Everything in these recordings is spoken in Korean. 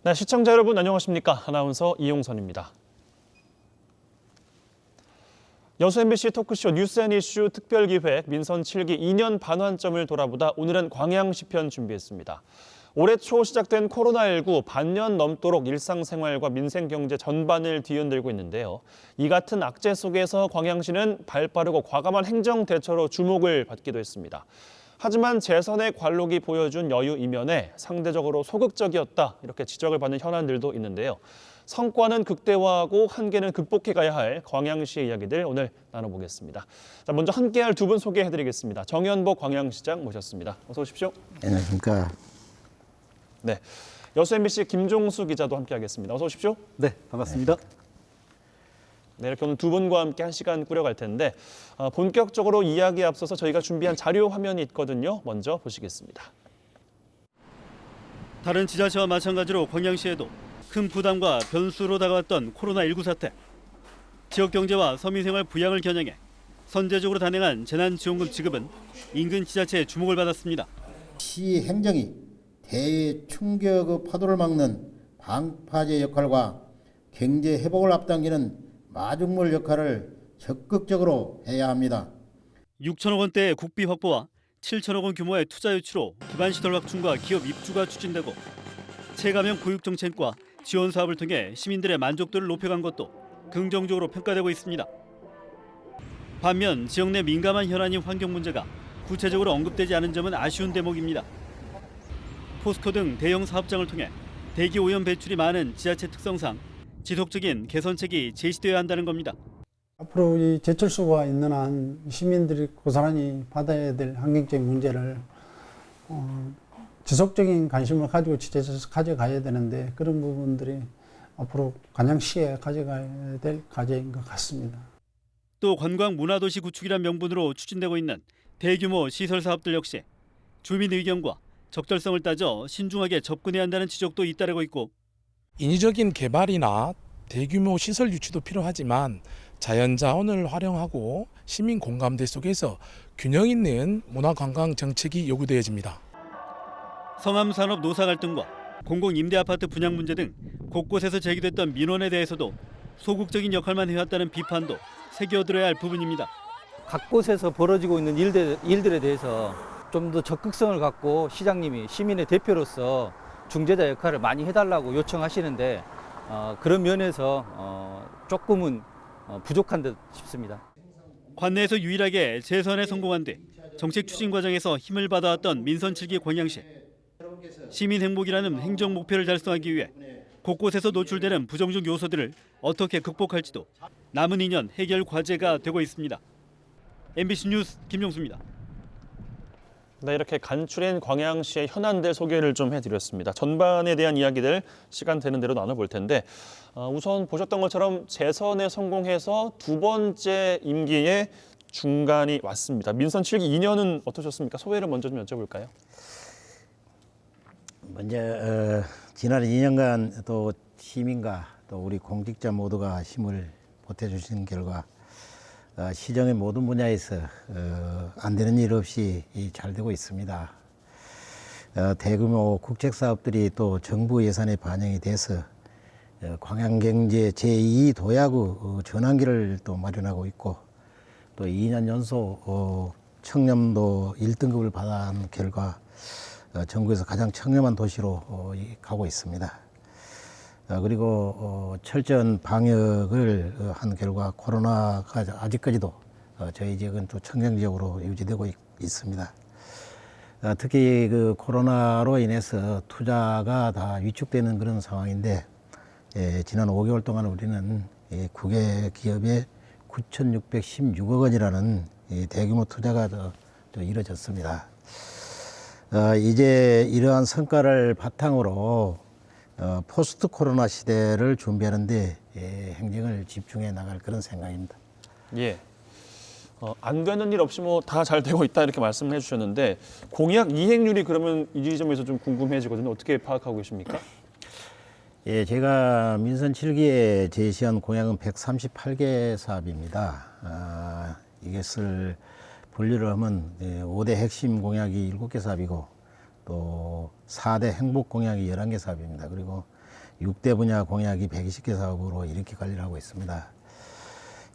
네, 시청자 여러분 안녕하십니까? 아나운서 이용선입니다. 여수 MBC 토크쇼 뉴스앤이슈 특별기획 민선 7기 2년 반환점을 돌아보다 오늘은 광양시 편 준비했습니다. 올해 초 시작된 코로나19 반년 넘도록 일상생활과 민생경제 전반을 뒤흔들고 있는데요. 이 같은 악재 속에서 광양시는 발빠르고 과감한 행정대처로 주목을 받기도 했습니다. 하지만 재선의 관록이 보여준 여유 이면에 상대적으로 소극적이었다 이렇게 지적을 받는 현안들도 있는데요. 성과는 극대화하고 한계는 극복해가야 할 광양시의 이야기들 오늘 나눠보겠습니다. 자, 먼저 함께할 두 분 소개해드리겠습니다. 정연복 광양시장 모셨습니다. 어서 오십시오. 안녕하십니까. 네, 여수 MBC 김종수 기자도 함께하겠습니다. 어서 오십시오. 네, 반갑습니다. 네, 이렇게 오늘 두 분과 함께 한 시간 꾸려갈 텐데 본격적으로 이야기에 앞서서 저희가 준비한 자료 화면이 있거든요. 먼저 보시겠습니다. 다른 지자체와 마찬가지로 광양시에도 큰 부담과 변수로 다가왔던 코로나19 사태. 지역 경제와 서민생활 부양을 겨냥해 선제적으로 단행한 재난지원금 지급은 인근 지자체의 주목을 받았습니다. 시 행정이 대충격의 파도를 막는 방파제 역할과 경제 회복을 앞당기는 마중물 역할을 적극적으로 해야 합니다. 6천억 원대의 국비 확보와 7천억 원 규모의 투자 유치로 기반시설 확충과 기업 입주가 추진되고 체감형 교육정책과 지원 사업을 통해 시민들의 만족도를 높여간 것도 긍정적으로 평가되고 있습니다. 반면 지역 내 민감한 현안인 환경 문제가 구체적으로 언급되지 않은 점은 아쉬운 대목입니다. 포스코 등 대형 사업장을 통해 대기 오염 배출이 많은 지자체 특성상 지속적인 개선책이 제시되어야 한다는 겁니다. 앞으로 이 제철소가 있는 한 시민들이 고스란히 받아야 될 환경적인 문제를 지속적인 관심을 가지고 지자체에서 가져가야 되는데 그런 부분들이 앞으로 광양시에 가져가야 될 과제인 것 같습니다. 또 관광 문화도시 구축이란 명분으로 추진되고 있는 대규모 시설 사업들 역시 주민 의견과 적절성을 따져 신중하게 접근해야 한다는 지적도 잇따르고 있고 인위적인 개발이나 대규모 시설 유치도 필요하지만 자연자원을 활용하고 시민 공감대 속에서 균형 있는 문화관광 정책이 요구되어집니다. 성암산업 노사 갈등과 공공임대아파트 분양 문제 등 곳곳에서 제기됐던 민원에 대해서도 소극적인 역할만 해왔다는 비판도 새겨들어야 할 부분입니다. 각 곳에서 벌어지고 있는 일들에 대해서 좀 더 적극성을 갖고 시장님이 시민의 대표로서 중재자 역할을 많이 해달라고 요청하시는데 그런 면에서 조금은 부족한 듯 싶습니다. 관내에서 유일하게 재선에 성공한 뒤 정책 추진 과정에서 힘을 받아왔던 민선 7기 광양시. 시민 행복이라는 행정 목표를 달성하기 위해 곳곳에서 노출되는 부정적 요소들을 어떻게 극복할지도 남은 2년 해결 과제가 되고 있습니다. MBC 뉴스 김종수입니다. 네, 이렇게 간추린 광양시의 현안들 소개를 좀 해드렸습니다. 전반에 대한 이야기들 시간 되는 대로 나눠볼 텐데 우선 보셨던 것처럼 재선에 성공해서 두 번째 임기의 중간이 왔습니다. 민선 7기 2년은 어떠셨습니까? 소회를 먼저 좀 여쭤볼까요? 먼저 지난 2년간 또 시민과 또 우리 공직자 모두가 힘을 보태주신 결과 시정의 모든 분야에서 안 되는 일 없이 잘 되고 있습니다. 대규모 국책사업들이 또 정부 예산에 반영이 돼서 광양경제 제2도야구 전환기를 또 마련하고 있고 또 2년 연속 청렴도 1등급을 받은 결과 전국에서 가장 청렴한 도시로 가고 있습니다. 그리고 철저한 방역을 한 결과 코로나가 아직까지도 저희 지역은 또 청정 지역으로 유지되고 있습니다. 특히 그 코로나로 인해서 투자가 다 위축되는 그런 상황인데 지난 5개월 동안 우리는 국외 기업에 9,616억 원이라는 대규모 투자가 이루어졌습니다. 이제 이러한 성과를 바탕으로 포스트 코로나 시대를 준비하는데 행정을 집중해 나갈 그런 생각입니다. 예. 안 되는 일 없이 뭐 다 잘 되고 있다 이렇게 말씀을 해주셨는데 공약 이행률이 그러면 이 지점에서 좀 궁금해지거든요. 어떻게 파악하고 계십니까? 예, 제가 민선 7기에 제시한 공약은 138개 사업입니다. 이것을 분류를 하면 5대 핵심 공약이 7개 사업이고 또 4대 행복 공약이 11개 사업입니다. 그리고 6대 분야 공약이 120개 사업으로 이렇게 관리를 하고 있습니다.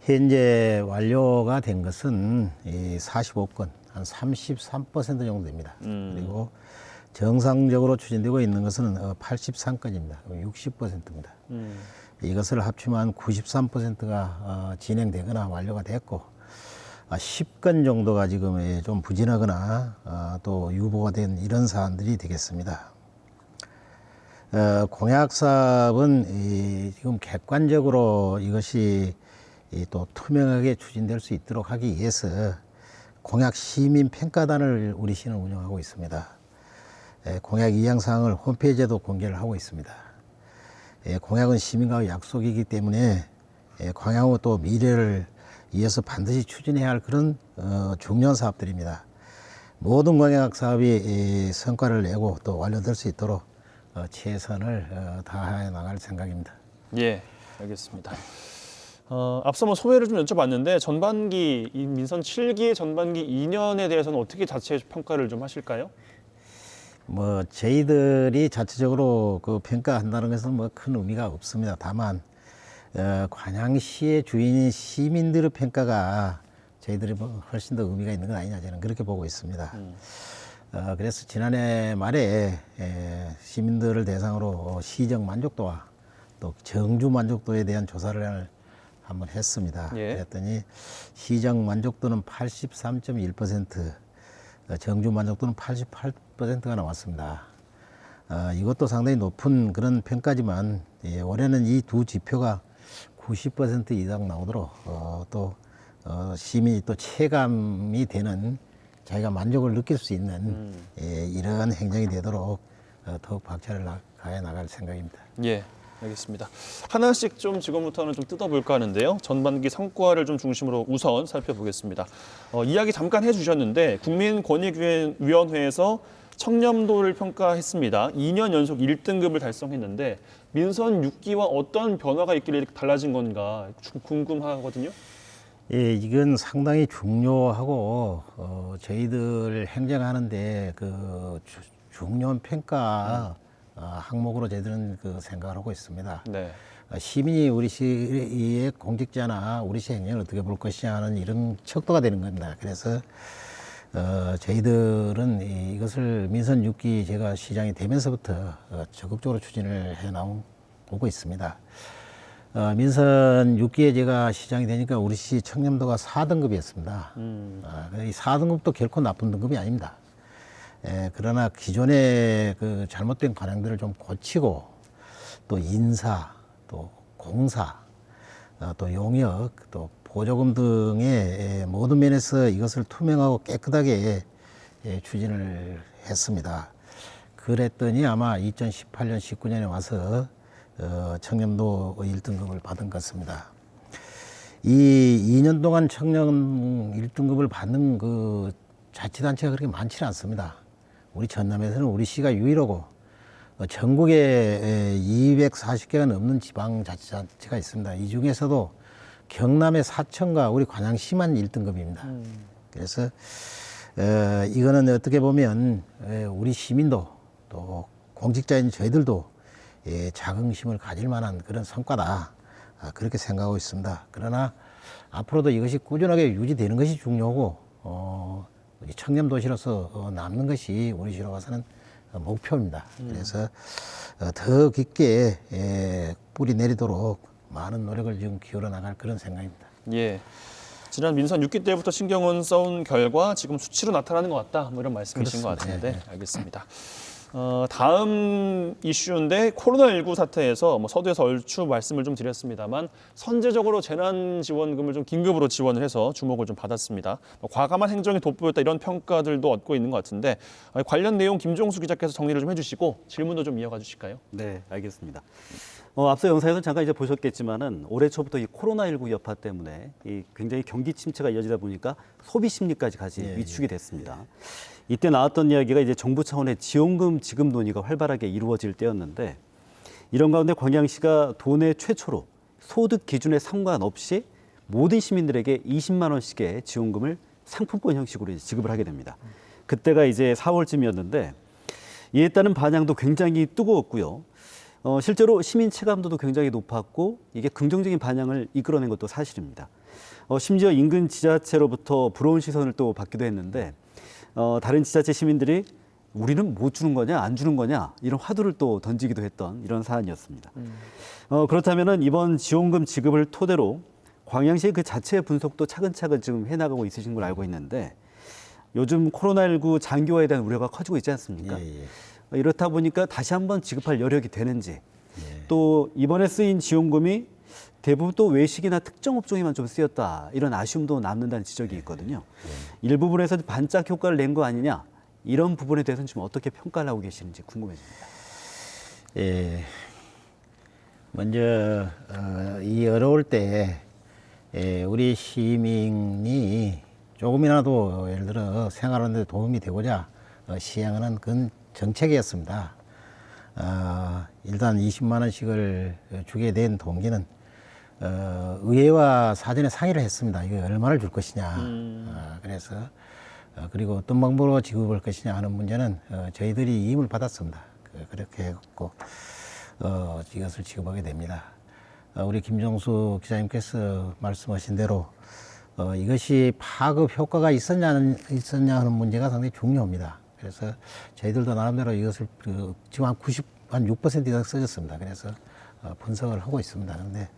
현재 완료가 된 것은 이 45건, 한 33% 정도 됩니다. 그리고 정상적으로 추진되고 있는 것은 83건입니다. 60%입니다. 이것을 합치면 93%가 진행되거나 완료가 됐고 10건 정도가 지금 좀 부진하거나 또 유보가 된 이런 사안들이 되겠습니다. 공약 사업은 지금 객관적으로 이것이 또 투명하게 추진될 수 있도록 하기 위해서 공약 시민 평가단을 우리 시는 운영하고 있습니다. 공약 이행 사항을 홈페이지에도 공개를 하고 있습니다. 공약은 시민과의 약속이기 때문에 공약은 또 미래를 위해서 반드시 추진해야 할 그런 중요한 사업들입니다. 모든 공약 사업이 성과를 내고 또 완료될 수 있도록 최선을 다해 나갈 생각입니다. 예, 알겠습니다. 앞서 뭐 소회를 좀 여쭤봤는데 전반기 이 민선 7기 전반기 2년에 대해서는 어떻게 자체 평가를 좀 하실까요? 뭐 저희들이 자체적으로 그 평가한다는 것은 뭐 큰 의미가 없습니다. 다만 관양시의 주인인 시민들의 평가가 저희들이 뭐 훨씬 더 의미가 있는 건 아니냐 저는 그렇게 보고 있습니다. 그래서 지난해 말에 시민들을 대상으로 시정 만족도와 또 정주 만족도에 대한 조사를 한번 했습니다. 예. 그랬더니 시정 만족도는 83.1%, 정주 만족도는 88%가 나왔습니다. 이것도 상당히 높은 그런 평가지만 올해는 이 두 지표가 90% 이상 나오도록 또 시민이 또 체감이 되는 자기가 만족을 느낄 수 있는 이러한 행정이 되도록 더욱 박차를 가해 나갈 생각입니다. 예, 알겠습니다. 하나씩 좀 지금부터는 좀 뜯어볼까 하는데요. 전반기 성과를 좀 중심으로 우선 살펴보겠습니다. 이야기 잠깐 해주셨는데 국민권익위원회에서 청렴도를 평가했습니다. 2년 연속 1등급을 달성했는데 민선 6기와 어떤 변화가 있길래 달라진 건가 궁금하거든요. 예, 이건 상당히 중요하고 저희들 행정하는데 그 중요한 평가 항목으로 저희들은 그 생각을 하고 있습니다. 네. 시민이 우리 시의 공직자나 우리 시 행정을 어떻게 볼 것이냐 하는 이런 척도가 되는 겁니다. 그래서 저희들은 이것을 민선 6기 제가 시장이 되면서부터 적극적으로 추진을 해나오고 있습니다. 민선 6기에 제가 시장이 되니까 우리 시 청렴도가 4등급이었습니다. 이 4등급도 결코 나쁜 등급이 아닙니다. 그러나 기존의 그 잘못된 관행들을 좀 고치고 또 인사, 또 공사, 또 용역, 또 보조금 등의 모든 면에서 이것을 투명하고 깨끗하게 추진을 했습니다. 그랬더니 아마 2018년, 19년에 와서 청렴도 1등급을 받은 것 같습니다. 이 2년 동안 청렴 1등급을 받는 그 자치단체가 그렇게 많지는 않습니다. 우리 전남에서는 우리 시가 유일하고 전국에 240개가 넘는 지방자치단체가 있습니다. 이 중에서도 경남의 사천과 우리 관양시만 1등급입니다. 그래서 이거는 어떻게 보면 우리 시민도 또 공직자인 저희들도 자긍심을 가질 만한 그런 성과다. 그렇게 생각하고 있습니다. 그러나 앞으로도 이것이 꾸준하게 유지되는 것이 중요하고 우리 청렴도시로서 남는 것이 우리 시로 봐서는 목표입니다. 그래서 더 깊게 뿌리 내리도록 많은 노력을 지금 기울여 나갈 그런 생각입니다. 예. 지난 민선 6기 때부터 신경은 써온 결과 지금 수치로 나타나는 것 같다. 뭐 이런 말씀이신 것 그렇습니다. 같은데 알겠습니다. 다음 이슈인데 코로나19 사태에서 뭐 서두에서 얼추 말씀을 좀 드렸습니다만 선제적으로 재난지원금을 좀 긴급으로 지원을 해서 주목을 좀 받았습니다. 과감한 행정이 돋보였다 이런 평가들도 얻고 있는 것 같은데 관련 내용 김종수 기자께서 정리를 좀 해주시고 질문도 좀 이어가 주실까요? 네, 알겠습니다. 앞서 영상에서 잠깐 이제 보셨겠지만은 올해 초부터 이 코로나19 여파 때문에 이 굉장히 경기 침체가 이어지다 보니까 소비 심리까지 같이 위축이 됐습니다. 이때 나왔던 이야기가 이제 정부 차원의 지원금 지급 논의가 활발하게 이루어질 때였는데 이런 가운데 광양시가 도내 최초로 소득 기준에 상관없이 모든 시민들에게 20만 원씩의 지원금을 상품권 형식으로 이제 지급을 하게 됩니다. 그때가 이제 4월쯤이었는데 이에 따른 반향도 굉장히 뜨거웠고요. 실제로 시민 체감도도 굉장히 높았고 이게 긍정적인 반향을 이끌어낸 것도 사실입니다. 심지어 인근 지자체로부터 부러운 시선을 또 받기도 했는데 다른 지자체 시민들이 우리는 뭐 주는 거냐 안 주는 거냐 이런 화두를 또 던지기도 했던 이런 사안이었습니다. 그렇다면 이번 지원금 지급을 토대로 광양시 그 자체 분석도 차근차근 지금 해나가고 있으신 걸 알고 있는데 요즘 코로나19 장기화에 대한 우려가 커지고 있지 않습니까? 이렇다 보니까 다시 한번 지급할 여력이 되는지 또 이번에 쓰인 지원금이 대부분 또 외식이나 특정 업종에만 좀 쓰였다 이런 아쉬움도 남는다는 지적이 있거든요. 일부분에서 반짝 효과를 낸 거 아니냐 이런 부분에 대해서는 지금 어떻게 평가를 하고 계시는지 궁금해집니다. 예, 먼저 이 어려울 때 우리 시민이 조금이라도 예를 들어 생활하는 데 도움이 되고자 시행하는 그런 정책이었습니다. 일단 20만 원씩을 주게 된 동기는 의회와 사전에 상의를 했습니다. 이거 얼마를 줄 것이냐. 그래서 그리고 어떤 방법으로 지급할 것이냐 하는 문제는 저희들이 이임을 받았습니다. 그렇게 해갖고 이것을 지급하게 됩니다. 우리 김정수 기자님께서 말씀하신 대로 이것이 파급 효과가 있었냐 하는 문제가 상당히 중요합니다. 그래서 저희들도 나름대로 이것을 지금 한 6% 이상 써졌습니다. 그래서 분석을 하고 있습니다. 그런데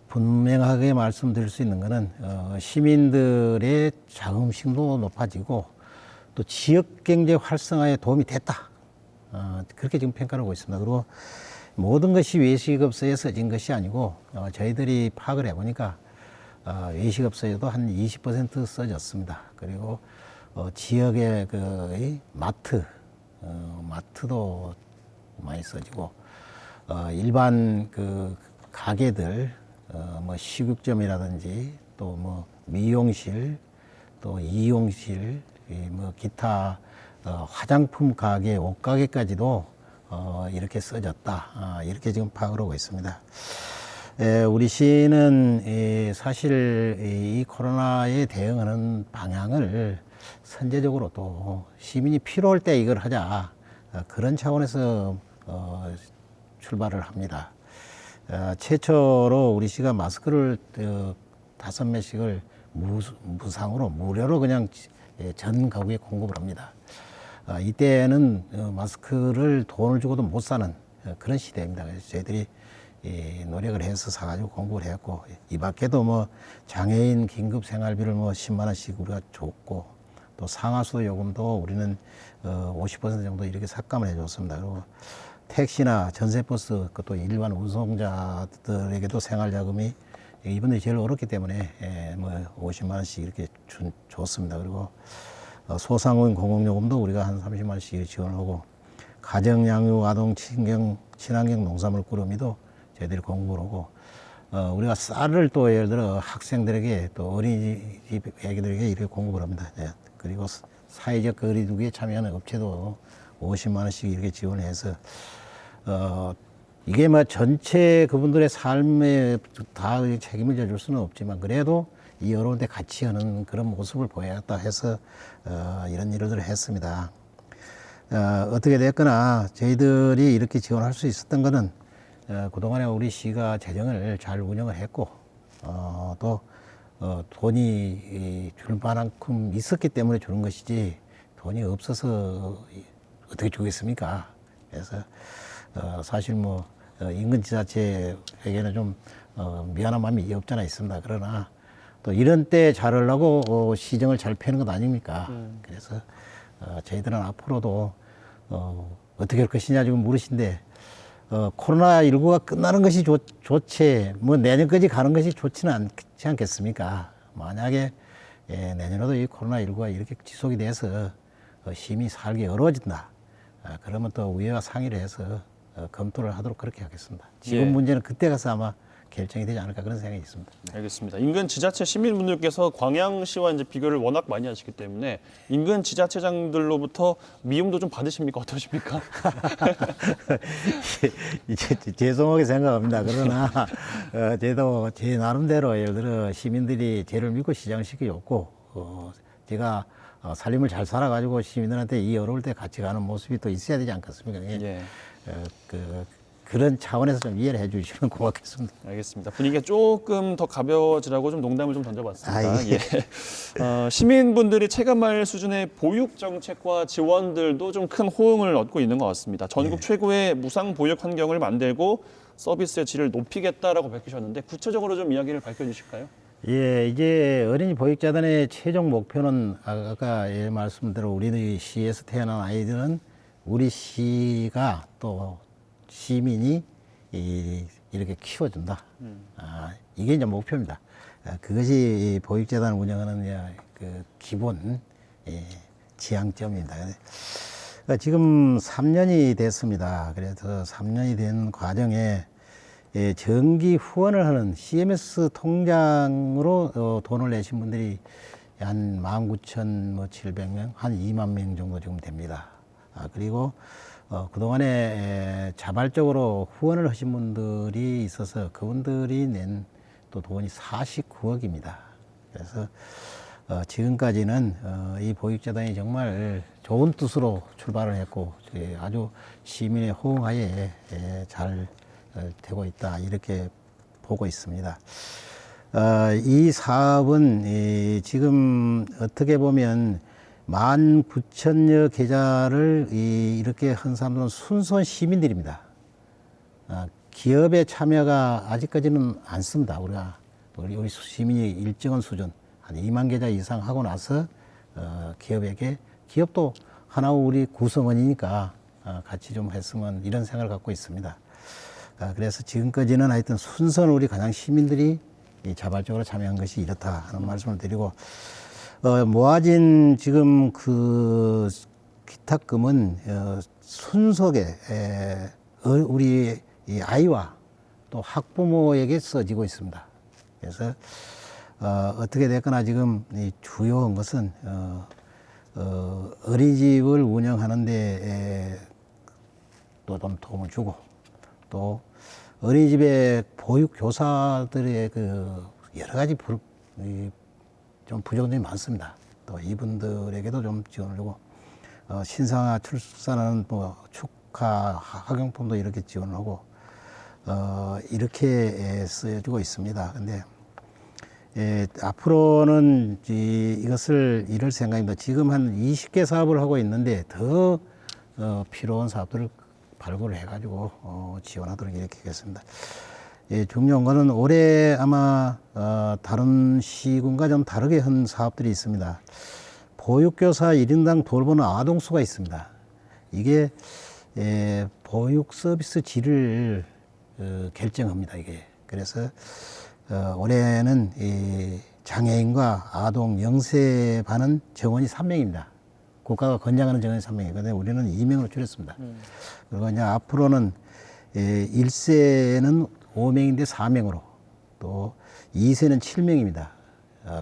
분명하게 말씀드릴 수 있는 것은 시민들의 자긍심도 높아지고 또 지역 경제 활성화에 도움이 됐다. 그렇게 지금 평가를 하고 있습니다. 그리고 모든 것이 외식업소에 써진 것이 아니고 저희들이 파악을 해보니까 외식업소에도 한 20% 써졌습니다. 그리고 지역의 그 마트도 많이 써지고 일반 그 가게들 뭐 식육점이라든지 또 뭐 미용실 또 이용실 뭐 기타 화장품 가게 옷가게까지도 이렇게 써졌다 이렇게 지금 파악을 하고 있습니다. 우리 시는 사실 이 코로나에 대응하는 방향을 선제적으로 또 시민이 필요할 때 이걸 하자 그런 차원에서 출발을 합니다. 최초로 우리 시가 마스크를 5매씩을 무상으로 무료로 그냥 전 가구에 공급을 합니다. 이때는 마스크를 돈을 주고도 못 사는 그런 시대입니다. 그래서 저희들이 노력을 해서 사가지고 공급을 했고 이 밖에도 뭐 장애인 긴급 생활비를 뭐 10만 원씩 우리가 줬고 또 상하수 요금도 우리는 50% 정도 이렇게 삭감을 해줬습니다. 그리고 택시나 전세버스 또 일반 운송자들에게도 생활자금이 이번에 제일 어렵기 때문에 뭐 50만 원씩 이렇게 줬습니다. 그리고 소상공인 공공요금도 우리가 한 30만 원씩 지원을 하고 가정양육 아동 친환경 농산물 꾸러미도 저희들이 공급을 하고 우리가 쌀을 또 예를 들어 학생들에게 또 어린이집 애기들에게 이렇게 공급을 합니다. 그리고 사회적 거리두기에 참여하는 업체도 50만 원씩 이렇게 지원해서 이게 뭐 전체 그분들의 삶에 다 책임을 져줄 수는 없지만 그래도 이 어려운 데 같이 하는 그런 모습을 보여야겠다 해서 이런 일들을 했습니다. 어떻게 됐거나 저희들이 이렇게 지원할 수 있었던 거는 그동안에 우리 시가 재정을 잘 운영을 했고 또 돈이 줄 만큼 있었기 때문에 주는 것이지 돈이 없어서 어떻게 주겠습니까? 그래서 사실 뭐 인근 지자체에게는 좀 미안한 마음이 없잖아 있습니다. 그러나 또 이런 때 잘하려고 시정을 잘 펴는 것 아닙니까? 그래서 저희들은 앞으로도 어떻게 할 것이냐 지금 물으신데 코로나19가 끝나는 것이 좋지 뭐 내년까지 가는 것이 좋지는 않지 않겠습니까? 만약에 내년에도 이 코로나19가 이렇게 지속이 돼서 시민이 살기 어려워진다. 그러면 또 의회와 상의를 해서 검토를 하도록 그렇게 하겠습니다. 지금 문제는 그때 가서 아마 결정이 되지 않을까 그런 생각이 있습니다. 알겠습니다. 인근 지자체 시민분들께서 광양시와 이제 비교를 워낙 많이 하시기 때문에 인근 지자체장들로부터 미움도 좀 받으십니까? 어떠십니까? 죄송하게 생각합니다. 그러나 저도 제 나름대로 예를 들어 시민들이 저를 믿고 시장을 시켜줬고 제가 살림을 잘 살아가지고 시민들한테 이 어려울 때 같이 가는 모습이 또 있어야 되지 않겠습니까? 그런 차원에서 좀 이해를 해주시면 고맙겠습니다. 알겠습니다. 분위기가 조금 더 가벼워지라고 좀 농담을 좀 던져봤습니다. 아, 예. 시민분들이 체감할 수준의 보육 정책과 지원들도 좀 큰 호응을 얻고 있는 것 같습니다. 전국 최고의 무상 보육 환경을 만들고 서비스의 질을 높이겠다라고 밝히셨는데 구체적으로 좀 이야기를 밝혀주실까요? 예, 이제 어린이 보육재단의 최종 목표는 아까 말씀대로 우리 시에서 태어난 아이들은 우리 시가 또 시민이 이렇게 키워준다. 이게 이제 목표입니다. 그것이 보육재단을 운영하는 그 기본 지향점입니다. 지금 3년이 됐습니다. 그래서 3년이 된 과정에 정기 후원을 하는 CMS 통장으로 돈을 내신 분들이 한 19,700명, 한 2만 명 정도 지금 됩니다. 그리고 그동안에 자발적으로 후원을 하신 분들이 있어서 그분들이 낸 또 돈이 49억입니다. 그래서 지금까지는 이 보육재단이 정말 좋은 뜻으로 출발을 했고 아주 시민의 호응하에 잘 되고 있다 이렇게 보고 있습니다. 이 사업은 지금 어떻게 보면 19,000여 계좌를 이렇게 한 사람들은 순수한 시민들입니다. 기업의 참여가 아직까지는 않습니다. 우리 시민이 일정한 수준 한 2만 계좌 이상 하고 나서 기업에게 기업도 하나의 우리 구성원이니까 같이 좀 했으면 이런 생각을 갖고 있습니다. 그래서 지금까지는 하여튼 순수한 우리 가장 시민들이 자발적으로 참여한 것이 이렇다 하는 말씀을 드리고 모아진 지금 그 기탁금은 순수하게 우리 이 아이와 또 학부모에게 써지고 있습니다. 그래서 어떻게 됐거나 지금 이 주요한 것은 어린이집을 운영하는데 또 좀 도움을 주고 또 어린이집의 보육 교사들의 그 여러 가지 좀 부족점이 많습니다. 또 이분들에게도 좀 지원을 주고 신생아 출산하는 뭐 축하 학용품도 이렇게 지원을 하고 이렇게 쓰여주고 있습니다. 근데 앞으로는 이것을 이럴 생각입니다. 지금 한 20개 사업을 하고 있는데 더 필요한 사업들을 발굴을 해가지고 지원하도록 이렇게 하겠습니다. 중요한 거는 올해 아마 다른 시군과 좀 다르게 한 사업들이 있습니다. 보육교사 1인당 돌보는 아동수가 있습니다. 이게 보육 서비스 질을 결정합니다. 이게 그래서 올해는 장애인과 아동 영세반은 정원이 3명입니다. 국가가 권장하는 정원이 3명이거든요. 우리는 2명으로 줄였습니다. 그리고 이제 앞으로는 1세는 5명인데 4명으로 또 2세는 7명입니다.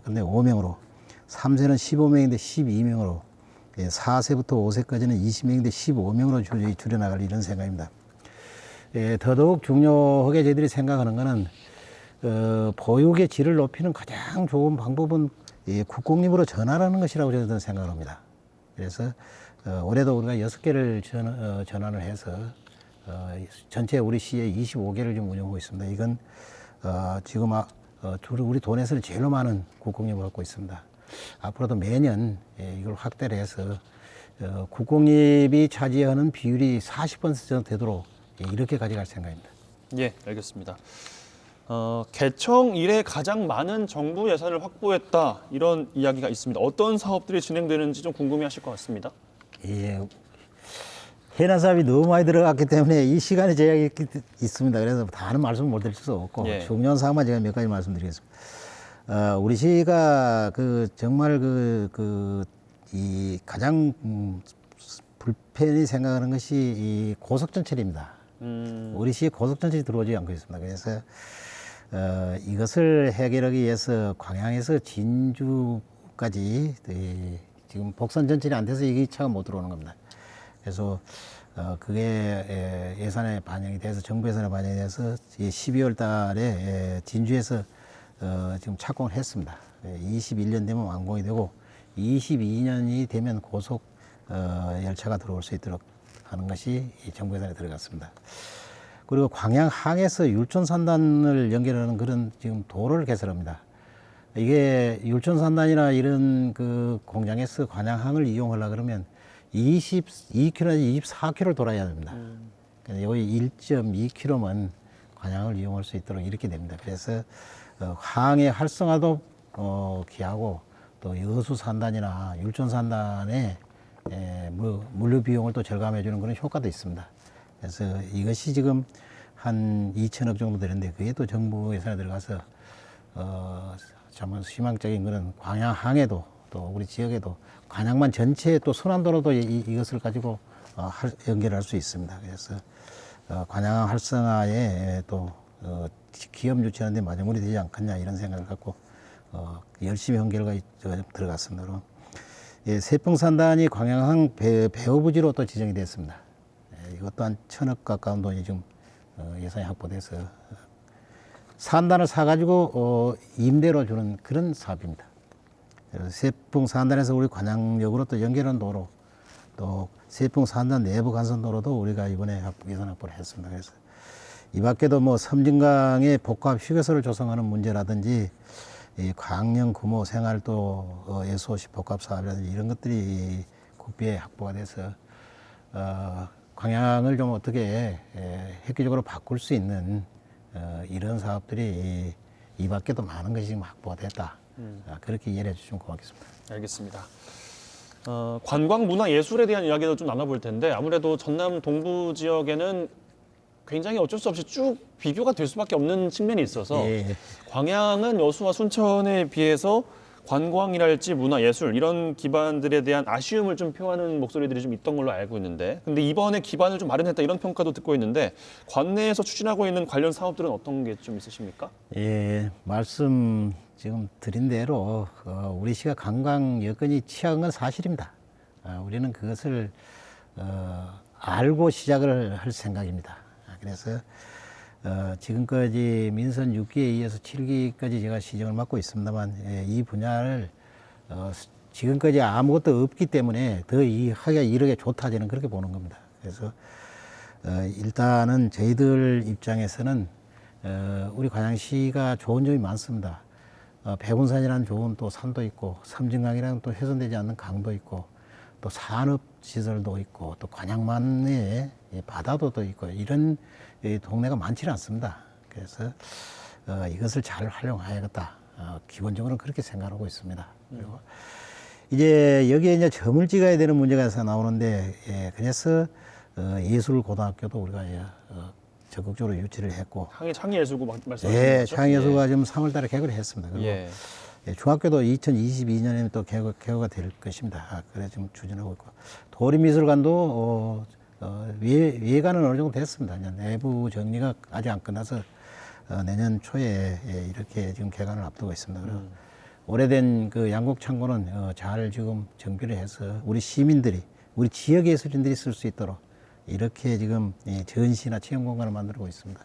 근데 5명으로 3세는 15명인데 12명으로 4세부터 5세까지는 20명인데 15명으로 줄여나갈 이런 생각입니다. 더더욱 중요하게 저희들이 생각하는 것은 보육의 질을 높이는 가장 좋은 방법은 국공립으로 전환하는 것이라고 저는 생각을 합니다. 그래서 올해도 우리가 6개를 전환을 해서 전체 우리 시에 25개를 좀 운영하고 있습니다. 이건 지금 우리 돈에서는 제일 많은 국공립을 갖고 있습니다. 앞으로도 매년 이걸 확대를 해서 국공립이 차지하는 비율이 40% 정도 되도록 이렇게 가져갈 생각입니다. 예, 알겠습니다. 개청 이래 가장 많은 정부 예산을 확보했다 이런 이야기가 있습니다. 어떤 사업들이 진행되는지 좀 궁금해하실 것 같습니다. 예, 해난 사업이 너무 많이 들어갔기 때문에 이 시간에 제약이 있습니다. 그래서 다는 말씀을 못 드릴 수 없고 중요한 사항만 제가 몇 가지 말씀드리겠습니다. 우리 시가 정말 이 가장 불편히 생각하는 것이 이 고속전철입니다. 우리 시에 고속전철이 들어오지 않고 있습니다. 그래서 이것을 해결하기 위해서 광양에서 진주까지 지금 복선 전철이 안 돼서 이 차가 못 들어오는 겁니다. 그래서 그게 예산에 반영이 돼서 정부 예산에 반영이 돼서 12월 달에 진주에서 지금 착공을 했습니다. 21년 되면 완공이 되고 22년이 되면 고속 열차가 들어올 수 있도록 하는 것이 정부 예산에 들어갔습니다. 그리고 광양항에서 율촌산단을 연결하는 그런 지금 도로를 개설합니다. 이게 율촌산단이나 이런 그 공장에서 광양항을 이용하려 그러면 22km에서 24km를 돌아야 됩니다. 그래서 여기 1.2km만 광양을 이용할 수 있도록 이렇게 됩니다. 그래서 항의 활성화도 기하고 또 여수산단이나 율촌산단의 물류 비용을 또 절감해 주는 그런 효과도 있습니다. 그래서 이것이 지금 한 2천억 정도 되는데 그게 또 정부 예산에 들어가서 정말 희망적인 그런 광양항에도 또 우리 지역에도 광양만 전체에 또 순환도로도 이것을 가지고 연결할 수 있습니다. 그래서 광양항 활성화에 또 기업 유치하는 데 마무리 되지 않겠냐 이런 생각을 갖고 열심히 연결가 들어갔습니다. 그럼 세풍산단이 광양항 배후부지로 또 지정이 됐습니다. 이것 또한 1,000억 가까운 돈이 지금 예산이 확보돼서 산단을 사가지고 임대로 주는 그런 사업입니다. 그래서 세풍산단에서 우리 관양역으로 또 연결한 도로, 또 세풍산단 내부 간선도로도 우리가 이번에 예산 확보를 했습니다. 그래서 이 밖에도 뭐 섬진강의 복합 휴게소를 조성하는 문제라든지 이 광명 구모 생활도 예수시 복합 사업이라든지 이런 것들이 국비에 확보가 돼서 광양을 좀 어떻게 획기적으로 바꿀 수 있는 이런 사업들이 이 밖에도 많은 것이 지금 확보가 됐다. 그렇게 이해해 주시면 고맙겠습니다. 알겠습니다. 관광, 문화, 예술에 대한 이야기도 좀 나눠볼 텐데 아무래도 전남 동부 지역에는 굉장히 어쩔 수 없이 쭉 비교가 될 수밖에 없는 측면이 있어서 예. 광양은 여수와 순천에 비해서 관광이랄지 문화, 예술 이런 기반들에 대한 아쉬움을 좀 표하는 목소리들이 좀 있던 걸로 알고 있는데 근데 이번에 기반을 좀 마련했다 이런 평가도 듣고 있는데 관내에서 추진하고 있는 관련 사업들은 어떤 게 좀 있으십니까? 예, 말씀 지금 드린 대로 우리 시가 관광 여건이 취약한 건 사실입니다. 우리는 그것을 알고 시작을 할 생각입니다. 그래서 지금까지 민선 6기에 이어서 7기까지 제가 시정을 맡고 있습니다만 이 분야를 지금까지 아무것도 없기 때문에 더 하기가 이르게 좋다 저는 그렇게 보는 겁니다. 그래서 일단은 저희들 입장에서는 우리 관양시가 좋은 점이 많습니다. 백운산이라는 좋은 또 산도 있고 섬진강이라는 또 훼손되지 않는 강도 있고 또 산업 시설도 있고 또 관양만의 바다도 또 있고 이런 동네가 많지는 않습니다. 그래서 이것을 잘 활용해야겠다. 기본적으로 그렇게 생각하고 있습니다. 그리고 이제 여기에 이제 점을 찍어야 되는 문제가 나오는데 그래서 예술고등학교도 우리가 적극적으로 유치를 했고 창의예술고 말씀하시는 예, 거죠? 창의예술가 지금 3월달에 개교를 했습니다. 그리고 예. 중학교도 2022년에는 또 개교가 될 것입니다. 그래 지금 추진하고 있고 도립미술관도 외관은 어느 정도 됐습니다. 내부 정리가 아직 안 끝나서 내년 초에 이렇게 지금 개관을 앞두고 있습니다. 그리고 오래된 그 양곡 창고는 잘 지금 정비를 해서 우리 시민들이 우리 지역 예술인들이 쓸 수 있도록 이렇게 지금 전시나 체험 공간을 만들고 있습니다.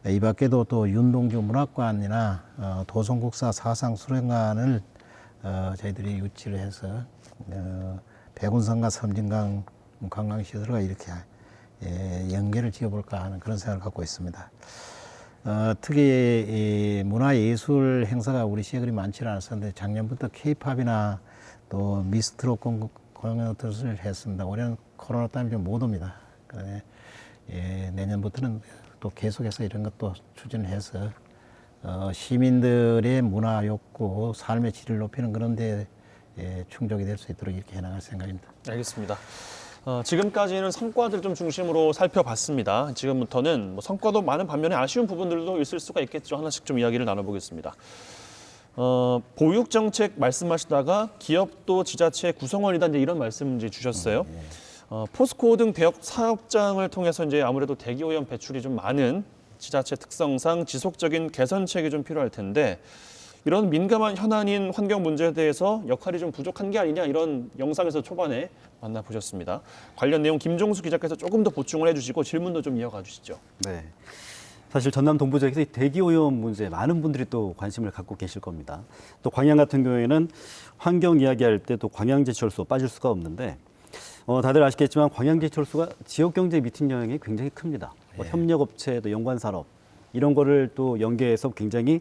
이 밖에도 또 윤동주 문학관이나 도성국사 사상수련관을 저희들이 유치를 해서 백운산과 섬진강 관광시설과 이렇게 연계를 지어볼까 하는 그런 생각을 갖고 있습니다. 특히 이 문화예술 행사가 우리 시에 그리 많지는 않았었는데 작년부터 K-팝이나 또 미스트롯 공연을 했습니다. 올해는 코로나 때문에 좀 못 옵니다. 내년부터는 또 계속해서 이런 것도 추진해서 시민들의 문화 욕구, 삶의 질을 높이는 그런 데 충족이 될 수 있도록 이렇게 해나갈 생각입니다. 알겠습니다. 지금까지는 성과들 좀 중심으로 살펴봤습니다. 지금부터는 뭐 성과도 많은 반면에 아쉬운 부분들도 있을 수가 있겠죠. 하나씩 좀 이야기를 나눠보겠습니다. 보육정책 말씀하시다가 기업도 지자체 구성원이다 이제 이런 말씀 이제 주셨어요. 포스코 등 대형 사업장을 통해서 이제 아무래도 대기 오염 배출이 좀 많은 지자체 특성상 지속적인 개선책이 좀 필요할 텐데 이런 민감한 현안인 환경 문제에 대해서 역할이 좀 부족한 게 아니냐 이런 영상에서 초반에 만나보셨습니다. 관련 내용 김종수 기자께서 조금 더 보충을 해주시고 질문도 좀 이어가 주시죠. 네. 사실 전남 동부 지역에서 이 대기 오염 문제 많은 분들이 또 관심을 갖고 계실 겁니다. 또 광양 같은 경우에는 환경 이야기할 때 또 광양제철소 빠질 수가 없는데 다들 아시겠지만 광양제철소가 지역 경제 미팅 영향이 굉장히 큽니다. 협력업체, 또 연관산업 이런 거를 또 연계해서 굉장히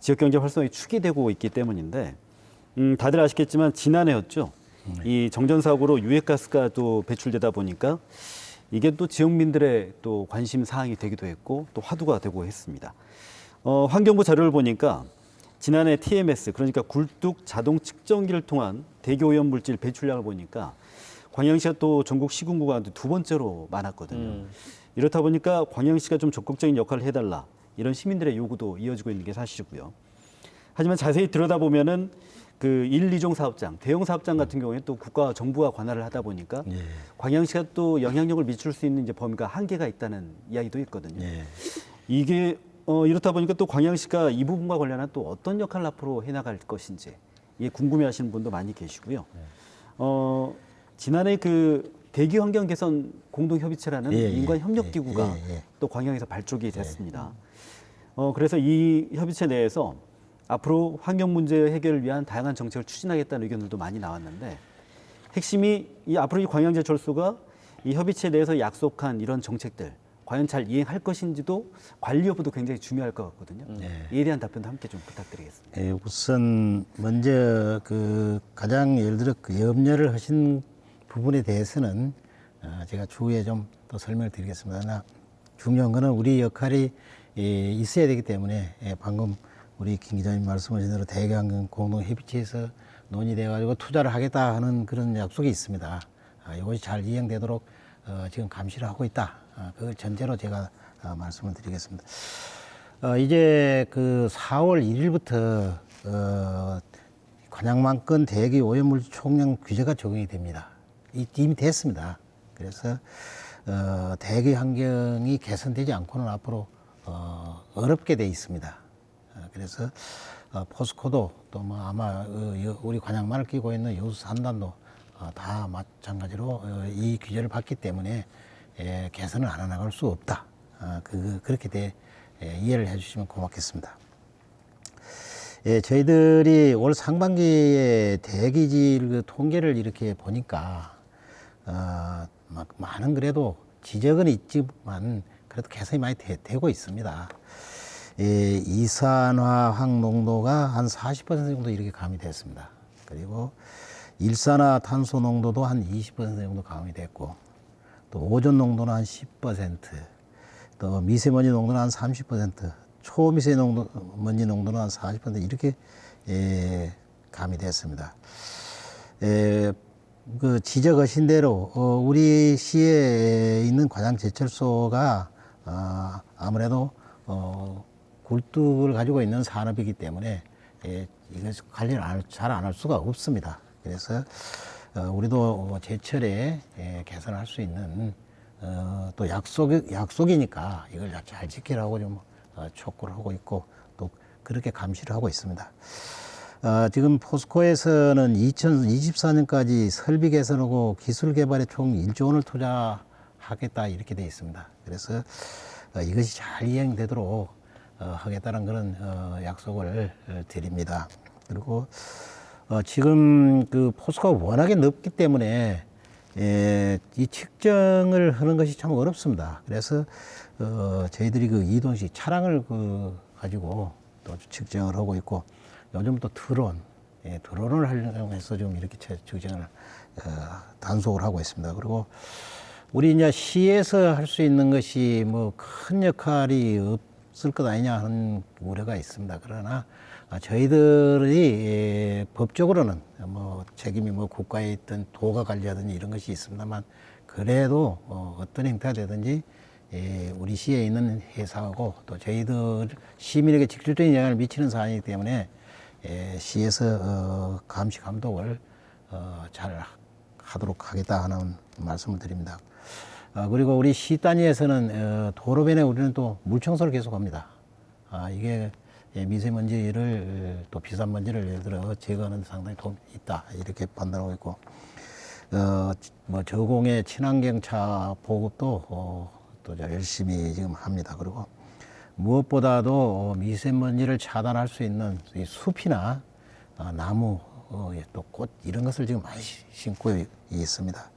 지역경제 활성화에 축이 되고 있기 때문인데 다들 아시겠지만 지난해였죠. 이 정전사고로 유해가스가 또 배출되다 보니까 이게 또 지역민들의 또 관심 사항이 되기도 했고 또 화두가 되고 했습니다. 환경부 자료를 보니까 지난해 TMS 그러니까 굴뚝 자동 측정기를 통한 대기 오염 물질 배출량을 보니까 광양시가 또 전국 시군구 가운데 두 번째로 많았거든요. 이렇다 보니까 광양시가 좀 적극적인 역할을 해달라 이런 시민들의 요구도 이어지고 있는 게 사실이고요. 하지만 자세히 들여다보면은 그 1, 2종 사업장, 대형 사업장 같은 경우에 또 국가와 정부가 관할을 하다 보니까 광양시가 또 영향력을 미칠 수 있는 이제 범위가 한계가 있다는 이야기도 있거든요. 이게 이렇다 보니까 또 광양시가 이 부분과 관련한 또 어떤 역할을 앞으로 해나갈 것인지 이게 궁금해하시는 분도 많이 계시고요. 지난해 그 대기 환경 개선 공동협의체라는 민관 협력 기구가 또 광양에서 발족이 됐습니다. 그래서 이 협의체 내에서 앞으로 환경 문제 해결을 위한 다양한 정책을 추진하겠다는 의견들도 많이 나왔는데 핵심이 이 앞으로 이 광양제철소가 이 협의체 내에서 약속한 이런 정책들 과연 잘 이행할 것인지도 관리 여부도 굉장히 중요할 것 같거든요. 이에 대한 답변도 함께 좀 부탁드리겠습니다. 우선 먼저 그 가장 예를 들어 그 염려를 하신 부분에 대해서는 제가 추후에 좀 더 설명을 드리겠습니다. 그러나 중요한 거는 우리 역할이 있어야 되기 때문에 방금 우리 김 기자님 말씀하신 대로 대경환경 공동협의체에서 논의돼 가지고 투자를 하겠다 하는 그런 약속이 있습니다. 이것이 잘 이행되도록 지금 감시를 하고 있다. 그걸 전제로 제가 말씀을 드리겠습니다. 이제 그 4월 1일부터 관양만권 대기 오염물질 총량 규제가 적용이 됩니다. 이미 됐습니다. 그래서 대기 환경이 개선되지 않고는 앞으로 어렵게 돼 있습니다. 그래서 포스코도 또 뭐 아마 우리 관양만을 끼고 있는 여수 산단도 다 마찬가지로 이 규제를 받기 때문에 개선을 안 해나갈 수 없다. 그렇게 이해를 해주시면 고맙겠습니다. 저희들이 올 상반기에 대기질 그 통계를 이렇게 보니까 많은 그래도 지적은 있지만 그래도 개선이 많이 되고 있습니다. 이산화황 농도가 한 40% 정도 이렇게 감이 됐습니다. 그리고 일산화탄소 농도도 한 20% 정도 감이 됐고, 또 오존 농도는 한 10%, 또 미세먼지 농도는 한 30%, 초미세먼지 농도는 한 40% 이렇게 감이 됐습니다. 그 지적하신 대로 우리 시에 있는 관양제철소가 아무래도 굴뚝을 가지고 있는 산업이기 때문에 이것을 관리를 잘 안 할 수가 없습니다. 그래서 우리도 제철에 개선할 수 있는 또 약속이니까 이걸 잘 지키라고 좀 촉구를 하고 있고 또 그렇게 감시를 하고 있습니다. 지금 포스코에서는 2024년까지 설비 개선하고 기술 개발에 총 1조 원을 투자하겠다 이렇게 되어 있습니다. 그래서 이것이 잘 이행되도록 하겠다는 그런 약속을 드립니다. 그리고 지금 그 포스코가 워낙에 넓기 때문에 이 측정을 하는 것이 참 어렵습니다. 그래서 저희들이 그 이동식 차량을 가지고 또 측정을 하고 있고, 요즘 또 드론을 활용해서 좀 이렇게 측정을 단속을 하고 있습니다. 그리고 우리 이제 시에서 할 수 있는 것이 뭐 큰 역할이 없을 것 아니냐 하는 우려가 있습니다. 그러나 저희들이 법적으로는 뭐 책임이 뭐 국가에 있던 도가 관리하든지 이런 것이 있습니다만, 그래도 어떤 행태가 되든지 우리 시에 있는 회사하고 또 저희들 시민에게 직접적인 영향을 미치는 사안이기 때문에 시에서 감시 감독을 잘 하도록 하겠다 하는 말씀을 드립니다. 그리고 우리 시 단위에서는 도로변에 우리는 또 물청소를 계속합니다. 이게 미세먼지를 또 비산먼지를 예를 들어 제거하는 데 상당히 도움이 있다 이렇게 판단하고 있고, 뭐 저공해 친환경차 보급도 또 열심히 지금 합니다. 그리고 무엇보다도 미세먼지를 차단할 수 있는 이 숲이나 나무 또 꽃 이런 것을 지금 많이 심고 있습니다.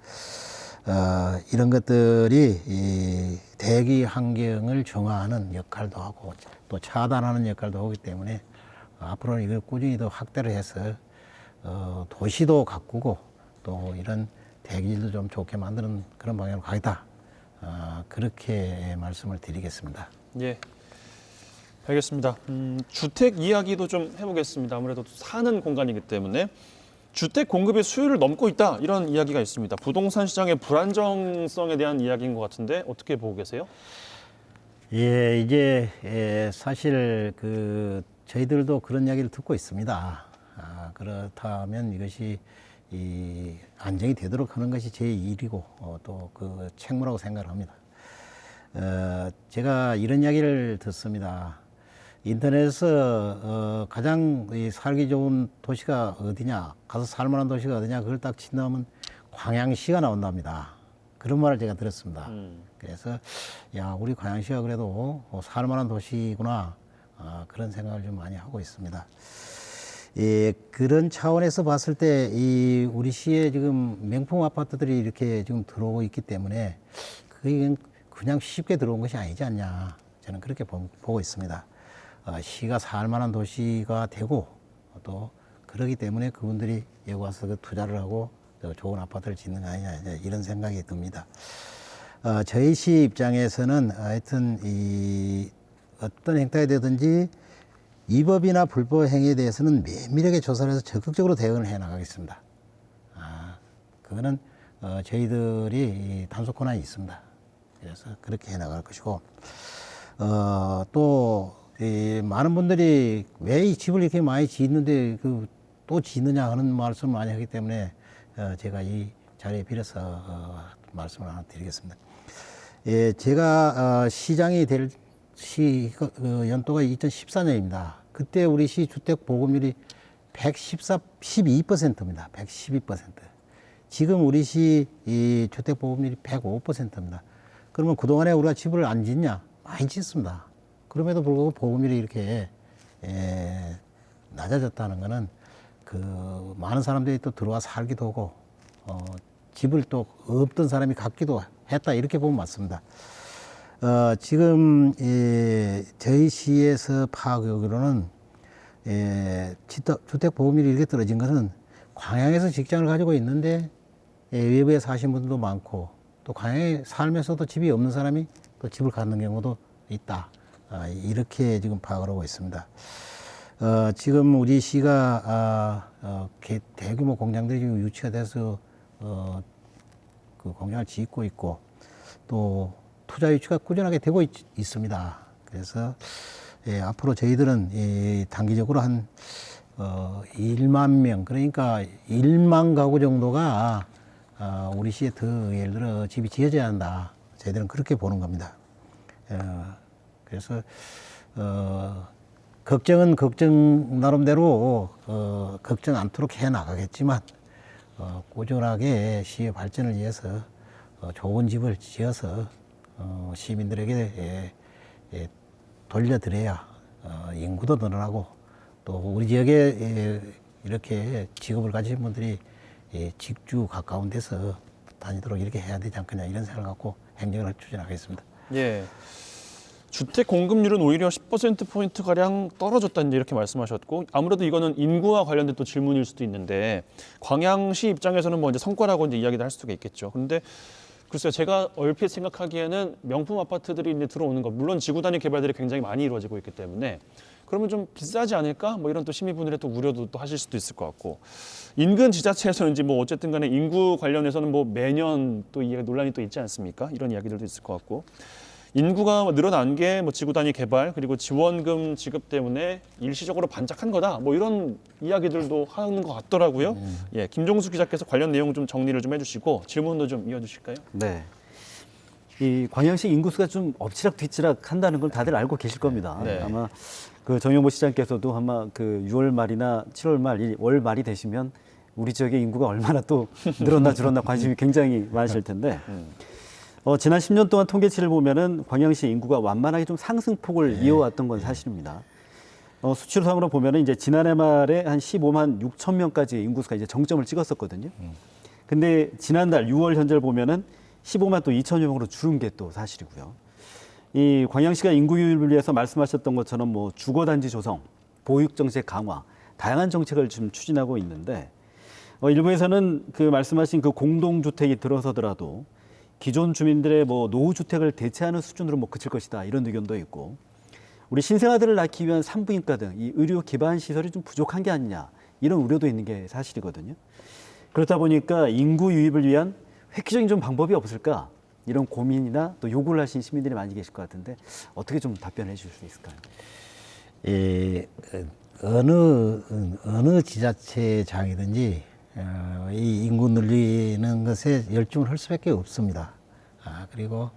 이런 것들이 이 대기 환경을 정화하는 역할도 하고 또 차단하는 역할도 하기 때문에 앞으로는 이걸 꾸준히 더 확대를 해서 도시도 가꾸고 또 이런 대기질도 좀 좋게 만드는 그런 방향으로 가겠다. 그렇게 말씀을 드리겠습니다. 예. 알겠습니다. 주택 이야기도 좀 해보겠습니다. 아무래도 사는 공간이기 때문에 주택 공급의 수요를 넘고 있다 이런 이야기가 있습니다. 부동산 시장의 불안정성에 대한 이야기인 것 같은데 어떻게 보고 계세요? 예, 이제 사실 저희들도 그런 이야기를 듣고 있습니다. 그렇다면 이것이 이 안정이 되도록 하는 것이 제 일이고 또 그 책무라고 생각을 합니다. 제가 이런 이야기를 듣습니다. 인터넷에서 가장 살기 좋은 도시가 어디냐, 가서 살만한 도시가 어디냐, 그걸 딱 친다면 광양시가 나온답니다. 그런 말을 제가 들었습니다. 그래서 야, 우리 광양시가 그래도 살만한 도시구나, 그런 생각을 좀 많이 하고 있습니다. 그런 차원에서 봤을 때 우리 시에 지금 명품 아파트들이 이렇게 지금 들어오고 있기 때문에 그게 그냥 쉽게 들어온 것이 아니지 않냐, 저는 그렇게 보고 있습니다. 시가 살만한 도시가 되고 또 그러기 때문에 그분들이 여기 와서 그 투자를 하고 더 좋은 아파트를 짓는 거 아니냐, 이런 생각이 듭니다. 저희 시 입장에서는 하여튼 어떤 행태가 되든지 위법이나 불법 행위에 대해서는 면밀하게 조사를 해서 적극적으로 대응을 해 나가겠습니다. 그거는 저희들이 단속 권한이 있습니다. 그래서 그렇게 해 나갈 것이고, 또 많은 분들이 왜 이 집을 이렇게 많이 짓는데 또 짓느냐 하는 말씀을 많이 하기 때문에 제가 이 자리에 빌어서 말씀을 하나 드리겠습니다. 제가 시장이 될 연도가 2014년입니다. 그때 우리 시 주택 보급률이 112%입니다. 112%. 지금 우리 시 주택 보급률이 105%입니다. 그러면 그동안에 우리가 집을 안 짓냐? 많이 짓습니다. 그럼에도 불구하고 보급률이 이렇게 낮아졌다는 것은 많은 사람들이 또 들어와 살기도 하고 집을 또 없던 사람이 갖기도 했다, 이렇게 보면 맞습니다. 지금 저희 시에서 파악하기로는 주택 보급률이 이렇게 떨어진 것은 광양에서 직장을 가지고 있는데 외부에 사신 분들도 많고 또 광양에 살면서도 집이 없는 사람이 또 집을 갖는 경우도 있다, 이렇게 지금 파악을 하고 있습니다. 지금 우리 시가 대규모 공장들이 지금 유치가 돼서 그 공장을 짓고 있고 또 투자 유치가 꾸준하게 되고 있습니다. 그래서 앞으로 저희들은 단기적으로 한 1만 명, 그러니까 1만 가구 정도가 우리 시에 더 예를 들어 집이 지어져야 한다, 저희들은 그렇게 보는 겁니다. 그래서 걱정은 걱정 나름대로 걱정 않도록 해 나가겠지만 꾸준하게 시의 발전을 위해서 좋은 집을 지어서 시민들에게 돌려드려야 인구도 늘어나고 또 우리 지역에 이렇게 직업을 가진 분들이 직주 가까운 데서 다니도록 이렇게 해야 되지 않겠냐, 이런 생각을 갖고 행정을 추진하겠습니다. 예. 주택 공급률은 오히려 10%포인트 가량 떨어졌다, 이렇게 말씀하셨고, 아무래도 이거는 인구와 관련된 또 질문일 수도 있는데 광양시 입장에서는 뭐 이제 성과라고 이제 이야기를 할 수가 있겠죠. 그런데 글쎄요, 제가 얼핏 생각하기에는 명품 아파트들이 이제 들어오는 것, 물론 지구 단위 개발들이 굉장히 많이 이루어지고 있기 때문에 그러면 좀 비싸지 않을까? 뭐 이런 또 시민분들의 또 우려도 또 하실 수도 있을 것 같고, 인근 지자체에서는지 뭐 어쨌든 간에 인구 관련해서는 뭐 매년 또 이게 논란이 또 있지 않습니까? 이런 이야기들도 있을 것 같고, 인구가 늘어난 게 뭐 지구 단위 개발 그리고 지원금 지급 때문에 일시적으로 반짝한 거다, 뭐 이런 이야기들도 하는 것 같더라고요. 예, 김종수 기자께서 관련 내용 좀 정리를 좀 해주시고 질문도 좀 이어주실까요? 네. 이 광양시 인구수가 좀 엎치락뒤치락 한다는 걸 다들 알고 계실 겁니다. 네. 아마 그 정용보 시장께서도 아마 그 6월 말이나 7월 말, 월 말이 되시면 우리 지역의 인구가 얼마나 또 늘었나 줄었나 관심이 굉장히 많으실 텐데, 지난 10년 동안 통계치를 보면은 광양시 인구가 완만하게 좀 상승폭을 이어왔던 건 사실입니다. 수치상으로 보면은 이제 지난해 말에 한 15만 6천 명까지 인구수가 이제 정점을 찍었었거든요. 근데 지난달 6월 현재를 보면은 15만 또 2천여 명으로 줄은 게 또 사실이고요. 이 광양시가 인구 유입을 위해서 말씀하셨던 것처럼 뭐 주거단지 조성, 보육 정책 강화, 다양한 정책을 지금 추진하고 있는데 일부에서는 그 말씀하신 그 공동주택이 들어서더라도 기존 주민들의 뭐 노후주택을 대체하는 수준으로 뭐 그칠 것이다 이런 의견도 있고 우리 신생아들을 낳기 위한 산부인과 등 이 의료 기반 시설이 좀 부족한 게 아니냐 이런 우려도 있는 게 사실이거든요. 그렇다 보니까 인구 유입을 위한 획기적인 좀 방법이 없을까 이런 고민이나 또 요구를 하신 시민들이 많이 계실 것 같은데 어떻게 좀 답변해 주실 수 있을까요? 어느 지자체장이든지 이 인구 늘리는 것에 열중을 할 수밖에 없습니다. 그리고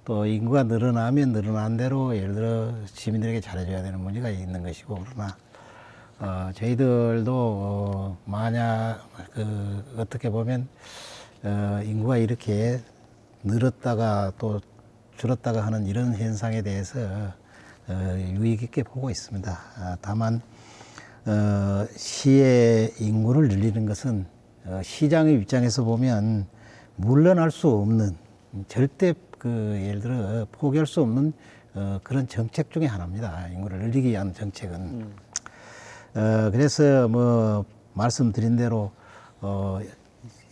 또 인구가 늘어나면 늘어난 대로 예를 들어 시민들에게 잘해줘야 되는 문제가 있는 것이고 그러나 저희들도 만약 어떻게 보면 인구가 이렇게 늘었다가 또 줄었다가 하는 이런 현상에 대해서 유의 깊게 보고 있습니다. 다만 시의 인구를 늘리는 것은 시장의 입장에서 보면 물러날 수 없는 절대 예를 들어 포기할 수 없는 그런 정책 중에 하나입니다. 인구를 늘리기 위한 정책은. 그래서 뭐 말씀드린 대로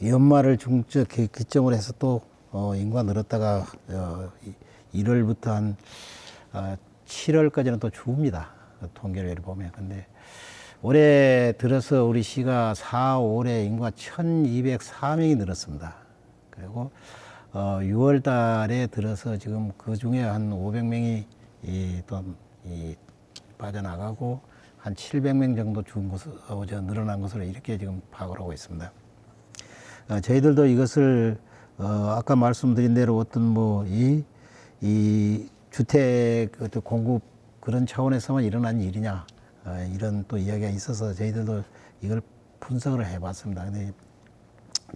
연말을 기점으로 해서 또 인구가 늘었다가 1월부터 한 7월까지는 또 죽습니다. 통계를 보면. 근데 올해 들어서 우리 시가 4, 5월에 인구가 1,204명이 늘었습니다. 그리고 6월 달에 들어서 지금 그 중에 한 500명이 빠져나가고 한 700명 정도 죽은 것으로 늘어난 것으로 이렇게 지금 파악을 하고 있습니다. 저희들도 이것을 아까 말씀드린 대로 어떤 이 주택 공급 그런 차원에서만 일어난 일이냐 이런 또 이야기가 있어서 저희들도 이걸 분석을 해봤습니다. 근데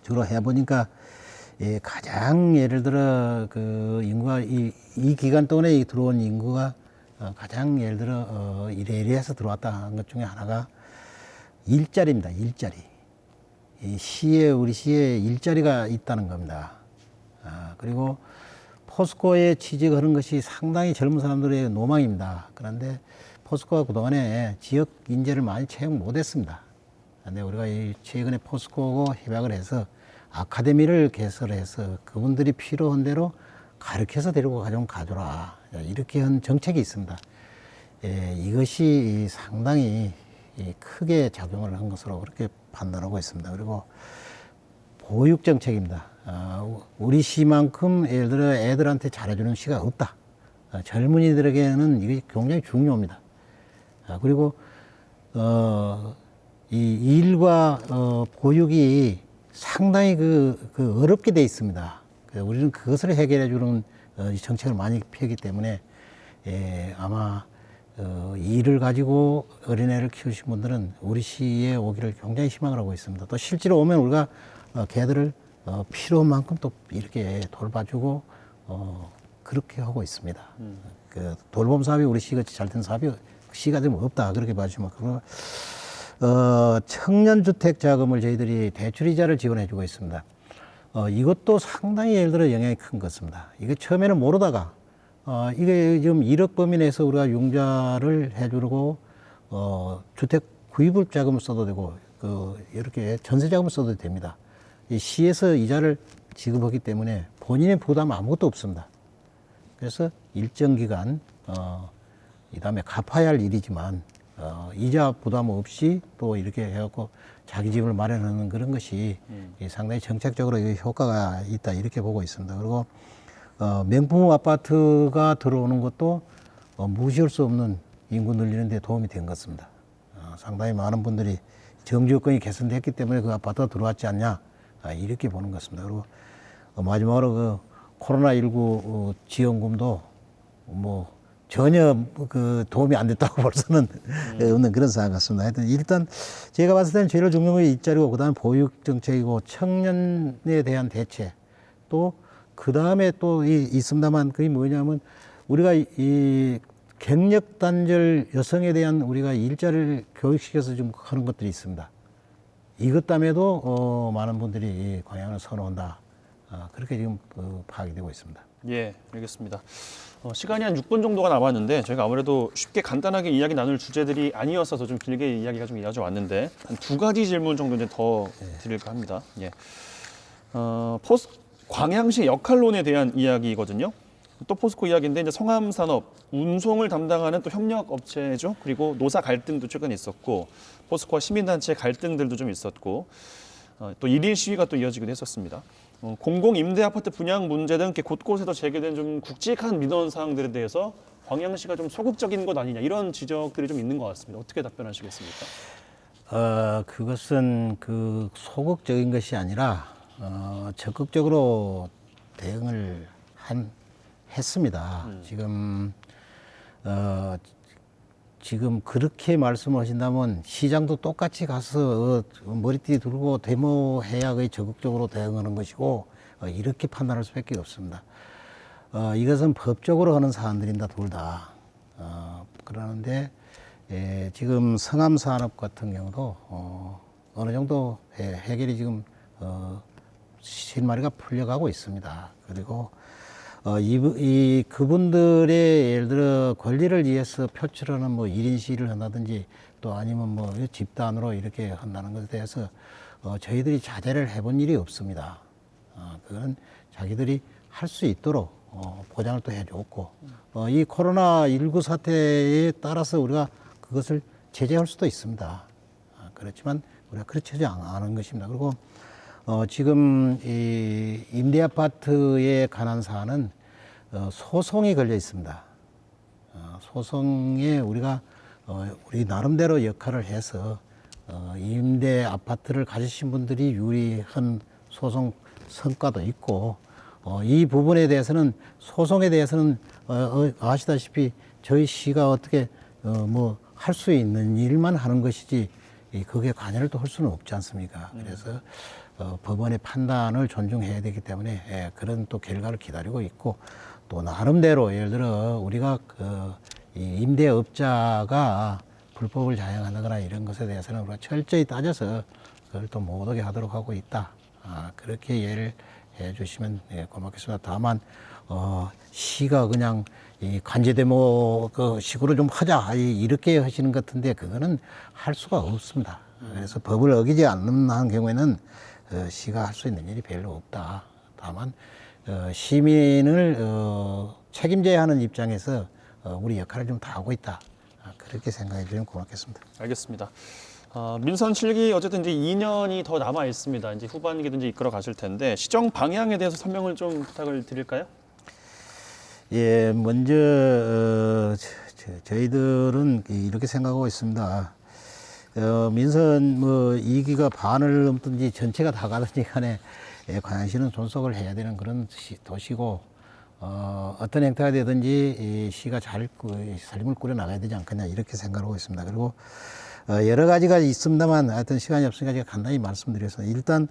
주로 해보니까 가장 예를 들어 그 인구가 이 기간 동안에 들어온 인구가 가장 예를 들어 이래해서 들어왔다 한 것 중에 하나가 일자리입니다. 일자리. 우리 시에 일자리가 있다는 겁니다. 그리고 포스코에 취직하는 것이 상당히 젊은 사람들의 노망입니다. 그런데 포스코가 그동안에 지역 인재를 많이 채용 못했습니다. 그런데 우리가 최근에 포스코하고 협약을 해서 아카데미를 개설해서 그분들이 필요한 대로 가르쳐서 데리고 가져라. 이렇게 한 정책이 있습니다. 이것이 상당히 크게 작용을 한 것으로 그렇게 판단하고 있습니다. 그리고 보육 정책입니다. 우리 시만큼 예를 들어 애들한테 잘해주는 시가 없다. 젊은이들에게는 이게 굉장히 중요합니다. 그리고 이 일과 보육이 상당히 어렵게 돼 있습니다. 우리는 그것을 해결해 주는 정책을 많이 펴기 때문에 아마 일을 가지고 어린애를 키우신 분들은 우리 시에 오기를 굉장히 희망을 하고 있습니다. 또 실제로 오면 우리가 걔들을 필요한 만큼 또 이렇게 돌봐주고 그렇게 하고 있습니다. 그 돌봄 사업이 우리 시같이 잘 된 사업이 시가 좀 없다 그렇게 봐주시면 청년주택 자금을 저희들이 대출이자를 지원해주고 있습니다. 이것도 상당히 예를 들어 영향이 큰 것입니다. 이게 처음에는 모르다가 이게 지금 1억 범위 내에서 우리가 융자를 해주고 주택 구입을 자금을 써도 되고 이렇게 전세 자금을 써도 됩니다. 이 시에서 이자를 지급하기 때문에 본인의 부담 아무것도 없습니다. 그래서 일정 기간 이 다음에 갚아야 할 일이지만 이자 부담 없이 또 이렇게 해갖고 자기 집을 마련하는 그런 것이 상당히 정책적으로 효과가 있다 이렇게 보고 있습니다. 그리고 명품 아파트가 들어오는 것도 무시할 수 없는 인구 늘리는 데 도움이 된 것 같습니다. 상당히 많은 분들이 정지 여건이 개선됐기 때문에 그 아파트가 들어왔지 않냐 이렇게 보는 것 같습니다. 그리고 마지막으로 코로나19 지원금도 전혀 도움이 안 됐다고 볼수는 없는 그런 상황 같습니다. 하여튼 일단 제가 봤을 때는 제일 중요한 게 일자리고 그다음에 보육 정책이고 청년에 대한 대책 또 그다음에 또 있습니다만 그게 뭐냐면 우리가 이 경력 단절 여성에 대한 우리가 일자리를 교육시켜서 좀 하는 것들이 있습니다. 이것 때문에도 많은 분들이 광양을 선호한다. 그렇게 지금 파악이 되고 있습니다. 예, 알겠습니다. 시간이 한 6분 정도가 남았는데 저희가 아무래도 쉽게 간단하게 이야기 나눌 주제들이 아니었어서 좀 길게 이야기가 좀 이어져 왔는데 한 2가지 질문 정도 이제 더 드릴까 합니다. 예. 광양시 역할론에 대한 이야기거든요. 또 포스코 이야기인데 이제 성암산업 운송을 담당하는 또 협력 업체죠. 그리고 노사 갈등도 최근에 있었고 포스코와 시민단체 갈등들도 좀 있었고 또 1인 시위가 또 이어지기도 했었습니다. 공공 임대 아파트 분양 문제 등 이렇게 곳곳에서 제기된 좀 굵직한 민원 사항들에 대해서 광양시가 좀 소극적인 것 아니냐 이런 지적들이 좀 있는 것 같습니다. 어떻게 답변하시겠습니까? 그것은 그 소극적인 것이 아니라 적극적으로 대응을 했습니다. 지금 그렇게 말씀하신다면 시장도 똑같이 가서 머리띠 들고 데모해야 거의 적극적으로 대응하는 것이고 이렇게 판단할 수밖에 없습니다. 이것은 법적으로 하는 사안들입니다, 둘 다. 그러는데 지금 성암산업 같은 경우도 어느 정도 해결이 지금 실마리가 풀려가고 있습니다. 그리고 그분들의 예를 들어 권리를 위해서 표출하는 뭐 1인 시위를 한다든지 또 아니면 뭐 집단으로 이렇게 한다는 것에 대해서 저희들이 자제를 해본 일이 없습니다. 그건 자기들이 할 수 있도록 보장을 또 해줬고 이 코로나19 사태에 따라서 우리가 그것을 제재할 수도 있습니다. 그렇지만 우리가 그렇지 않은 것입니다. 그리고 지금 이 임대 아파트에 관한 사안은 소송이 걸려 있습니다. 소송에 우리가 우리 나름대로 역할을 해서 임대 아파트를 가지신 분들이 유리한 소송 성과도 있고 이 부분에 대해서는 소송에 대해서는 아시다시피 저희 시가 어떻게 뭐 할 수 있는 일만 하는 것이지 그게 관여를 또 할 수는 없지 않습니까? 그래서 법원의 판단을 존중해야 되기 때문에 그런 또 결과를 기다리고 있고 또 나름대로 예를 들어 우리가 이 임대업자가 불법을 자행하거나 이런 것에 대해서는 우리가 철저히 따져서 그걸 또 못하게 하도록 하고 있다. 그렇게 이해를 해주시면 고맙겠습니다. 다만 시가 그냥 이 관제데모 그 식으로 좀 하자 이렇게 하시는 것 같은데 그거는 할 수가 없습니다. 그래서 법을 어기지 않는 경우에는 시가 할 수 있는 일이 별로 없다. 다만 시민을 책임져야 하는 입장에서 우리 역할을 좀 다하고 있다. 그렇게 생각해 주시면 고맙겠습니다. 알겠습니다. 민선 7기 어쨌든 이제 2년이 더 남아 있습니다. 이제 후반기도 이제 이끌어 가실 텐데 시정 방향에 대해서 설명을 좀 부탁을 드릴까요? 예, 먼저 저희들은 이렇게 생각하고 있습니다. 민선 뭐 2기가 반을 넘든지 전체가 다 가든지 간에 광양시는 존속을 해야 되는 그런 도시고 어떤 행태가 되든지 이 시가 잘 살림을 꾸려 나가야 되지 않겠냐 이렇게 생각하고 있습니다. 그리고 여러 가지가 있습니다만 하여튼 시간이 없으니까 제가 간단히 말씀드렸습니다. 일단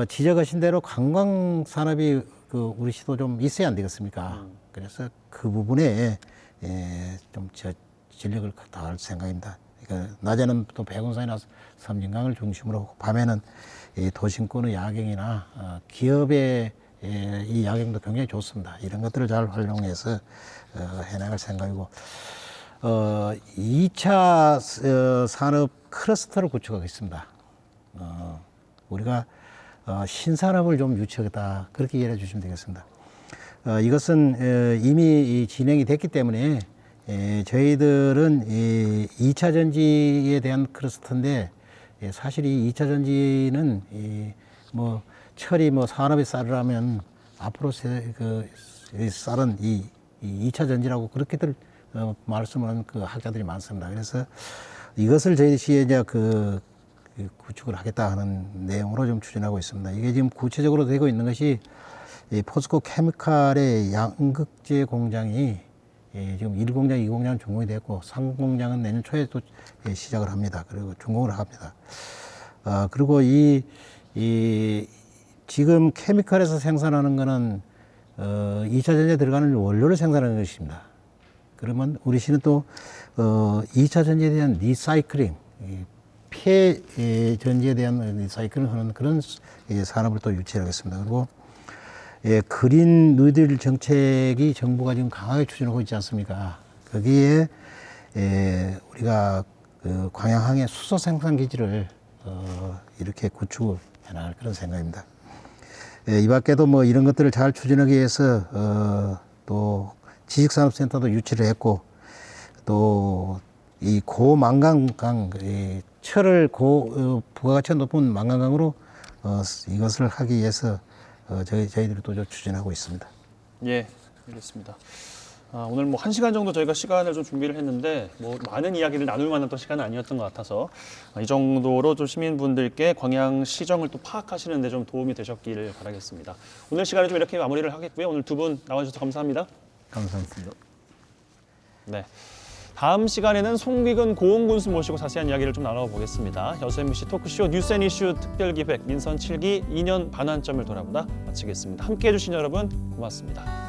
지적하신 대로 관광 산업이 우리 시도 좀 있어야 안 되겠습니까? 그래서 그 부분에 좀 전력을 다할 생각입니다. 그러니까 낮에는 또 백운산이나 섬진강을 중심으로 하고 밤에는 이 도심권의 야경이나 기업의 이 야경도 굉장히 좋습니다. 이런 것들을 잘 활용해서 해나갈 생각이고 2차 산업 클러스터를 구축하겠습니다. 우리가 신산업을 좀 유치하겠다 그렇게 이해해 주시면 되겠습니다. 이것은 이미 진행이 됐기 때문에 저희들은 2차 전지에 대한 클러스터인데 사실 이 2차 전지는 뭐 철이 뭐 산업의 쌀이라면 앞으로 쌀은 이 2차 전지라고 그렇게들 말씀하는 그 학자들이 많습니다. 그래서 이것을 저희 시에 이제 구축을 하겠다 하는 내용으로 좀 추진하고 있습니다. 이게 지금 구체적으로 되고 있는 것이 이 포스코 케미칼의 양극재 공장이 지금 1공장, 2공장은 준공이 됐고 3공장은 내년 초에 또 시작을 합니다. 그리고 준공을 합니다. 그리고 지금 케미칼에서 생산하는 거는 2차 전지에 들어가는 원료를 생산하는 것입니다. 그러면 우리 시는 또 2차 전지에 대한 리사이클링, 폐전지에 대한 사이클을 하는 그런 산업을 또 유치하겠습니다. 그리고 그린 뉴딜 정책이 정부가 지금 강하게 추진하고 있지 않습니까? 거기에 우리가 그 광양항의 수소 생산 기지를 이렇게 구축을 해나갈 그런 생각입니다. 이 밖에도 뭐 이런 것들을 잘 추진하기 위해서 또 지식산업센터도 유치를 했고 또 이 고망강강 철을 부가가치가 높은 망강강으로 이것을 하기 위해서 저희들이 또 추진하고 있습니다. 예, 알겠습니다. 오늘 뭐 1시간 정도 저희가 시간을 좀 준비를 했는데 뭐 많은 이야기를 나눌 만한 또 시간은 아니었던 것 같아서 이 정도로 좀 시민분들께 광양 시정을 또 파악하시는 데 좀 도움이 되셨기를 바라겠습니다. 오늘 시간을 좀 이렇게 마무리를 하겠고요. 오늘 두 분 나와주셔서 감사합니다. 감사합니다. 네. 다음 시간에는 송기근 고흥군수 모시고 자세한 이야기를 좀 나눠보겠습니다. 여수 MBC 토크쇼 뉴스 앤 이슈 특별기획 민선 7기 2년 반환점을 돌아보다 마치겠습니다. 함께해 주신 여러분 고맙습니다.